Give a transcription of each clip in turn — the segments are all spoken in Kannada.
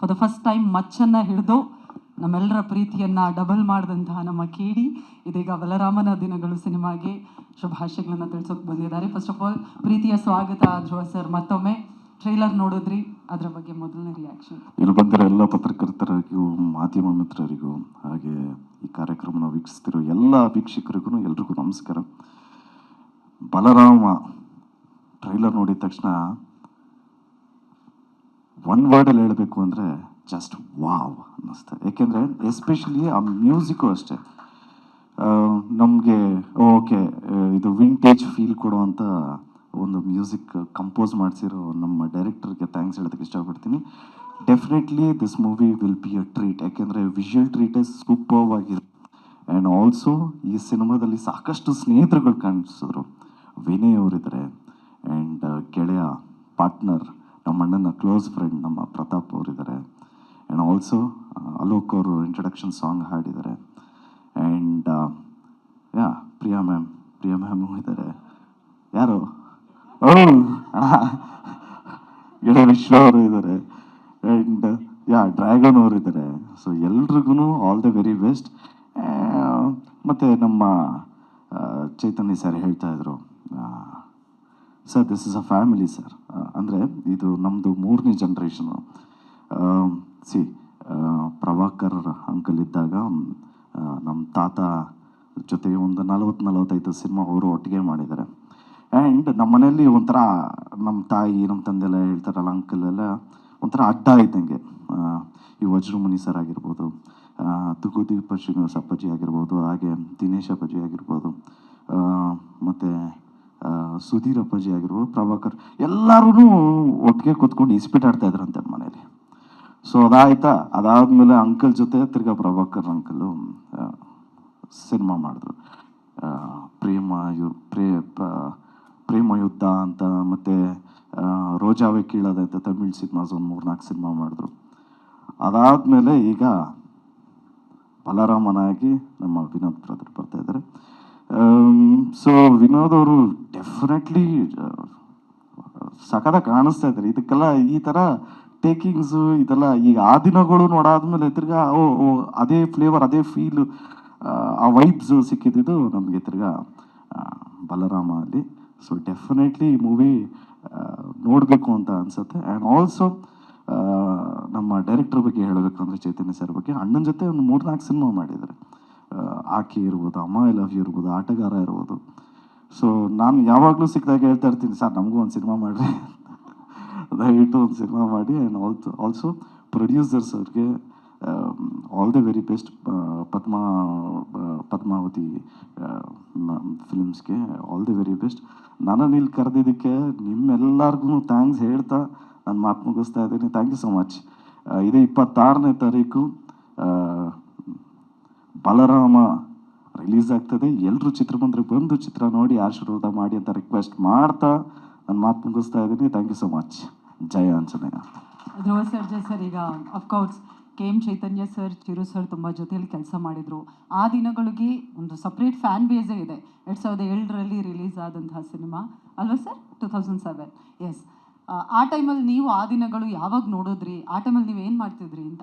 ಫಾರ್ ದ ಫಸ್ಟ್ ಟೈಮ್ ಮಚ್ಚನ್ನು ಹಿಡಿದು ನಮ್ಮೆಲ್ಲರ ಪ್ರೀತಿಯನ್ನು ಡಬಲ್ ಮಾಡಿದಂತಹ ನಮ್ಮ ಕೇಡಿ ಇದೀಗ ಬಲರಾಮನ ದಿನಗಳು ಸಿನಿಮಾಗೆ ಶುಭಾಶಯಗಳನ್ನು ತಿಳಿಸೋಕೆ ಬಂದಿದ್ದಾರೆ. ಫಸ್ಟ್ ಆಫ್ ಆಲ್ ಪ್ರೀತಿಯ ಸ್ವಾಗತ ಧ್ರುವ ಸರ್. ಮತ್ತೊಮ್ಮೆ ಟ್ರೈಲರ್ ನೋಡಿದ್ರಿ, ಅದರ ಬಗ್ಗೆ ಮೊದಲನೇ ರಿಯಾಕ್ಷನ್? ಇಲ್ಲಿ ಬಂದಿರೋ ಎಲ್ಲ ಪತ್ರಕರ್ತರಿಗೂ ಮಾಧ್ಯಮ ಮಿತ್ರರಿಗೂ ಹಾಗೆ ಈ ಕಾರ್ಯಕ್ರಮನ ವೀಕ್ಷಿಸ್ತಿರೋ ಎಲ್ಲ ವೀಕ್ಷಕರಿಗೂ ಎಲ್ರಿಗೂ ನಮಸ್ಕಾರ. ಬಲರಾಮ ಟ್ರೈಲರ್ ನೋಡಿದ ತಕ್ಷಣ ಒನ್ ವರ್ಡಲ್ಲಿ ಹೇಳಬೇಕು ಅಂದರೆ ಜಸ್ಟ್ ವಾವ್ ಅನ್ನಿಸ್ತೆ. ಏಕೆಂದರೆ ಎಸ್ಪೆಷಲಿ ಆ ಮ್ಯೂಸಿಕ್ಕು ಅಷ್ಟೇ ನಮಗೆ ಓಕೆ ಇದು ವಿಂಟೇಜ್ ಫೀಲ್ ಕೊಡುವಂಥ ಒಂದು ಮ್ಯೂಸಿಕ್ ಕಂಪೋಸ್ ಮಾಡಿಸಿರೋ ನಮ್ಮ ಡೈರೆಕ್ಟರ್ಗೆ ಥ್ಯಾಂಕ್ಸ್ ಹೇಳೋದಕ್ಕೆ ಇಷ್ಟಪಡ್ತೀನಿ. Definitely this movie will be a treat. ಯಾಕೆಂದರೆ ವಿಷುವಲ್ ಟ್ರೀಟೇ ಸೂಪರ್ವ್ ಆಗಿದೆ. ಆ್ಯಂಡ್ ಆಲ್ಸೋ ಈ ಸಿನಿಮಾದಲ್ಲಿ ಸಾಕಷ್ಟು ಸ್ನೇಹಿತರುಗಳು ಕಾಣಿಸಿದ್ರು. ವಿನಯ್ ಅವರಿದ್ದಾರೆ ಆ್ಯಂಡ್ ಗೆಳೆಯ ಪಾರ್ಟ್ನರ್ ನಮ್ಮ ಅಣ್ಣನ ಕ್ಲೋಸ್ ಫ್ರೆಂಡ್ ನಮ್ಮ ಪ್ರತಾಪ್ ಅವರಿದ್ದಾರೆ. ಆ್ಯಂಡ್ ಆಲ್ಸೋ ಅಲೋಕ್ ಅವರು ಇಂಟ್ರಡಕ್ಷನ್ ಸಾಂಗ್ ಹಾಡಿದ್ದಾರೆ. ಆ್ಯಂಡ್ ಪ್ರಿಯಾ ಮ್ಯಾಮು ಇದ್ದಾರೆ. ಯಾರು ಗೆಳೆಯ ವಿಶ್ವ ಅವರು ಇದ್ದಾರೆ. ಆ್ಯಂಡ್ ಡ್ರ್ಯಾಗನ್ ಅವರು ಇದ್ದಾರೆ. ಸೊ ಎಲ್ರಿಗೂ ಆಲ್ ದ ವೆರಿ ಬೆಸ್ಟ್. ಮತ್ತು ನಮ್ಮ ಚೈತನ್ಯ ಸರ್ ಹೇಳ್ತಾ ಇದ್ರು, sir this is a family sir. ಅಂದರೆ ಇದು ನಮ್ಮದು 3ನೇ ಜನ್ರೇಷನು. ಪ್ರಭಾಕರ್ ಅಂಕಲ್ ಇದ್ದಾಗ ನಮ್ಮ ತಾತ ಜೊತೆ ಒಂದು 40-45 ಸಿನಿಮಾ ಅವರು ಒಟ್ಟಿಗೆ ಮಾಡಿದ್ದಾರೆ. ಆ್ಯಂಡ್ ನಮ್ಮ ಮನೆಯಲ್ಲಿ ಒಂಥರ ನಮ್ಮ ತಾಯಿ ನಮ್ಮ ತಂದೆ ಎಲ್ಲ ಹೇಳ್ತಾರಲ್ಲ, ಅಂಕಲ್ ಎಲ್ಲ ಒಂಥರ ಅಡ್ಡ ಇದ್ದಂಗೆ. ಈ ವಜ್ರಮುನಿ ಸರ್ ಆಗಿರ್ಬೋದು, ತುಗುದೀಪ ಶ್ರೀನಿವಾಸ ಅಪ್ಪಾಜಿ ಆಗಿರ್ಬೋದು, ಹಾಗೆ ದಿನೇಶ್ ಅಪ್ಪಾಜಿ ಆಗಿರ್ಬೋದು, ಮತ್ತು ಸುಧೀರ್ ಅಪ್ಪಾಜಿ ಆಗಿರ್ಬೋದು, ಪ್ರಭಾಕರ್ ಎಲ್ಲರೂ ಒಟ್ಟಿಗೆ ಕೂತ್ಕೊಂಡು ಇಸ್ಪೀಟ್ ಆಡ್ತಾ ಇದ್ರಂತೆ ಮನೇಲಿ. ಸೊ ಅದಾಯ್ತಾ, ಅದಾದಮೇಲೆ ಅಂಕಲ್ ಜೊತೆ ತಿರ್ಗಾ ಪ್ರಭಾಕರ್ ಅಂಕಲು ಸಿನಿಮಾ ಮಾಡಿದ್ರು. ಪ್ರೇಮ ಯುದ್ಧ ಅಂತ, ಮತ್ತು ರೋಜಾವೆ ಕೀಳೋದೆ ಅಂತ ತಮಿಳ್ ಸಿನಿಮಾಸ್ ಒಂದು 3-4 ಸಿನಿಮಾ ಮಾಡಿದ್ರು. ಅದಾದಮೇಲೆ ಈಗ ಬಲರಾಮನಾಗಿ ನಮ್ಮ ವಿನೋದ್ ಬ್ರದರ್ ಬರ್ತಾ ಇದ್ದಾರೆ. ಸೊ ವಿನೋದ್ ಅವರು ಡೆಫಿನೆಟ್ಲಿ ಸಖತ್ತಾಗಿ ಕಾಣಿಸ್ತಾ ಇದ್ದಾರೆ. ಇದಕ್ಕೆಲ್ಲ ಈ ಥರ ಟೇಕಿಂಗ್ಸು ಇದೆಲ್ಲ ಈಗ ಆ ದಿನಗಳು ನೋಡಾದ್ಮೇಲೆ ತಿರ್ಗಾ ಅದೇ ಫ್ಲೇವರ್ ಅದೇ ಫೀಲು ಆ ವೈಬ್ಸು ಸಿಕ್ಕಿದ್ದು ನಮಗೆ ತಿರ್ಗಾ ಬಲರಾಮ ಅಲ್ಲಿ. ಸೊ ಡೆಫಿನೆಟ್ಲಿ ಈ ಮೂವಿ ನೋಡಬೇಕು ಅಂತ ಅನಿಸುತ್ತೆ. ಆ್ಯಂಡ್ ಆಲ್ಸೋ ನಮ್ಮ ಡೈರೆಕ್ಟರ್ ಬಗ್ಗೆ ಹೇಳಬೇಕು ಅಂದರೆ ಚೈತನ್ಯ ಸರ್ ಬಗ್ಗೆ, ಅಣ್ಣನ ಜೊತೆ ಒಂದು 3-4 ಸಿನಿಮಾ ಮಾಡಿದ್ದಾರೆ. ಆಕೆ ಇರ್ಬೋದು, ಅಮ್ಮ ಐ ಲವ್ ಯು ಇರ್ಬೋದು, ಆಟಗಾರ ಇರ್ಬೋದು. ಸೊ ನಾನು ಯಾವಾಗಲೂ ಸಿಕ್ಕಿದಾಗ ಹೇಳ್ತಾ ಇರ್ತೀನಿ, ಸರ್ ನಮಗೂ ಒಂದು ಸಿನಿಮಾ ಮಾಡಿರಿ, ದಯವಿಟ್ಟು ಒಂದು ಸಿನಿಮಾ ಮಾಡಿ. ಆ್ಯಂಡ್ ಆಲ್ಸೋ ಪ್ರೊಡ್ಯೂಸರ್ಸ್ ಅವ್ರಿಗೆ all the very best. Padmavati ಫಿಲ್ಮ್ಸ್ಗೆ ಆಲ್ ದಿ ವೆರಿ ಬೆಸ್ಟ್. ನನ್ನನ್ನು ಇಲ್ಲಿ ಕರೆದಿದ್ದಕ್ಕೆ ನಿಮ್ಮೆಲ್ಲರಿಗೂ ಥ್ಯಾಂಕ್ಸ್ ಹೇಳ್ತಾ ನಾನು ಮಾತು ಮುಗಿಸ್ತಾ ಇದ್ದೀನಿ. Thank you so much. ಇದು 26ನೇ ತಾರೀಕು ಬಲರಾಮ ರಿಲೀಸ್ ಆಗ್ತದೆ. ಎಲ್ಲರೂ ಚಿತ್ರಮಂದಿರಕ್ಕೆ ಬಂದು ಚಿತ್ರ ನೋಡಿ ಆಶೀರ್ವಾದ ಮಾಡಿ ಅಂತ ರಿಕ್ವೆಸ್ಟ್ ಮಾಡ್ತಾ ನಾನು ಮಾತು ಮುಗಿಸ್ತಾ ಇದ್ದೀನಿ. Thank you so much. ಜಯ ಆಂಜನೇಯ. ಧ್ರುವ ಸರ್ ಈಗ of course KM Chaitanya sir, Chiru sir ತುಂಬ ಜೊತೆಯಲ್ಲಿ ಕೆಲಸ ಮಾಡಿದರು. ಆ ದಿನಗಳಿಗೆ ಒಂದು ಸಪ್ರೇಟ್ ಫ್ಯಾನ್ ಬೇಸೇ ಇದೆ. 2007ರಲ್ಲಿ ರಿಲೀಸ್ ಆದಂತಹ ಸಿನಿಮಾ ಅಲ್ವಾ ಸರ್? 2007. ಎಸ್. ಆ ಟೈಮಲ್ಲಿ ನೀವು ಆ ದಿನಗಳು ಯಾವಾಗ ನೋಡಿದ್ರಿ? ಆ ಟೈಮಲ್ಲಿ ನೀವು ಏನು ಮಾಡ್ತಿದ್ರಿ ಅಂತ?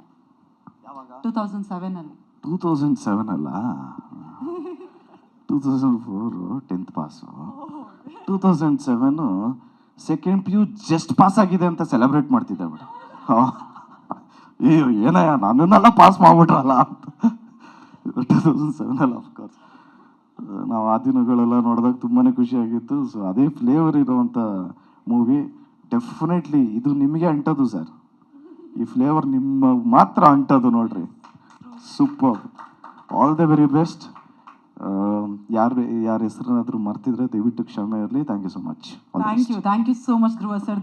2007ಅಲ್ಲಿ. 2007 ಅಲ್ಲ, 2004 10th pass. 2007 2nd PU just pass ಆಗಿದೆ ಅಂತ ಸೆಲೆಬ್ರೇಟ್ ಮಾಡ್ತಿದ್ದೆ ಮೇಡಮ್. ಅಯ್ಯೋ ಏನಯ್ಯ ನನ್ನನ್ನೆಲ್ಲ ಪಾಸ್ ಮಾಡ್ಬಿಟ್ರಲ್ಲ ಅಂತ. 2007 ಅಫ್ಕೋರ್ಸ್ ನಾವು ಆ ದಿನಗಳೆಲ್ಲ ನೋಡಿದಾಗ ತುಂಬಾ ಖುಷಿಯಾಗಿತ್ತು. ಸೊ ಅದೇ ಫ್ಲೇವರ್ ಇರುವಂಥ ಮೂವಿ. ಡೆಫಿನೆಟ್ಲಿ ಇದು ನಿಮಗೆ ಅಂಟೋದು ಸರ್. ಈ ಫ್ಲೇವರ್ ನಿಮ್ಮ ಮಾತ್ರ ಅಂಟೋದು ನೋಡ್ರಿ. Super. All the very best. ಯಾರ ಹೆಸರನ್ನಾದರೂ ಮರ್ತಿದ್ರೆ ದಯವಿಟ್ಟು ಕ್ಷಮೆ ಇರಲಿ. Thank you so much. Thank you so much Dhruva sir.